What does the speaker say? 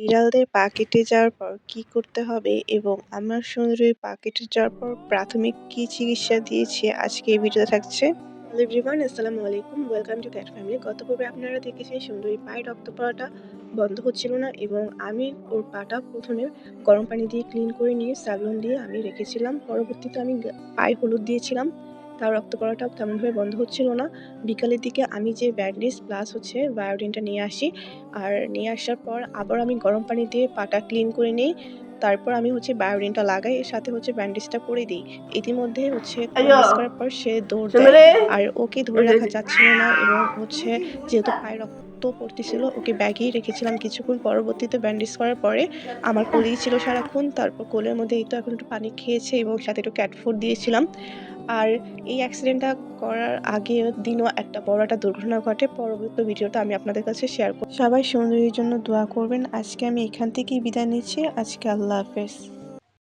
বিড়ালদের পা কেটে যাওয়ার পর কি করতে হবে এবং আমার সুন্দরীর পা কেটে যাওয়ার পর প্রাথমিক কি চিকিৎসা দিয়েছে আজকে এই ভিডিওতে থাকছে। হ্যালো এভরিওয়ান, আসসালামু আলাইকুম, ওয়েলকাম টু ক্যাট ফ্যামিলি। গত পর্বে আপনারা দেখেছেন সুন্দরী পায়ে রক্ত পড়াটা বন্ধ হচ্ছিল না এবং আমি ওর পাটা প্রথমে গরম পানি দিয়ে ক্লিন করে নিয়ে সাবলন দিয়ে আমি রেখেছিলাম। পরবর্তীতে আমি পায়ে হলুদ দিয়েছিলাম, তার রক্ত পড়াটা তেমনভাবে বন্ধ হচ্ছিল না। বিকালের দিকে আমি যে ব্যান্ডেজ প্লাস বায়োডিনটা নিয়ে আসি, আর নিয়ে আসার পর আবার আমি গরম পানি দিয়ে পাটা ক্লিন করে নিই। তারপর আমি বায়োডিনটা লাগাই, এর সাথে ব্যান্ডেজটা করে দিই। ইতিমধ্যে ব্যান্ডেজ করার পর সে দৌড় দেয়, আর ওকে ধরে রাখা যাচ্ছিল না এবং যেহেতু পায়ে রক্ত পড়তেছিল ওকে ব্যাগেই রেখেছিলাম কিছুক্ষণ। পরবর্তীতে ব্যান্ডেজ করার পরে আমার কোলেই ছিল সারাক্ষণ। তারপর কোলের মধ্যে এই তো এখন একটু পানি খেয়েছে এবং সাথে একটু ক্যাট ফুড দিয়েছিলাম। আর এই অ্যাক্সিডেন্টটা করার আগের দিনও একটা বড় একটা দুর্ঘটনা ঘটে। পরবর্তী ভিডিওটা আমি আপনাদের কাছে শেয়ার করব। সবাই সুন্দরীর জন্য দোয়া করবেন। আজকে আমি এখান থেকেই বিদায় নিচ্ছি। আজকে আল্লাহ হাফেজ।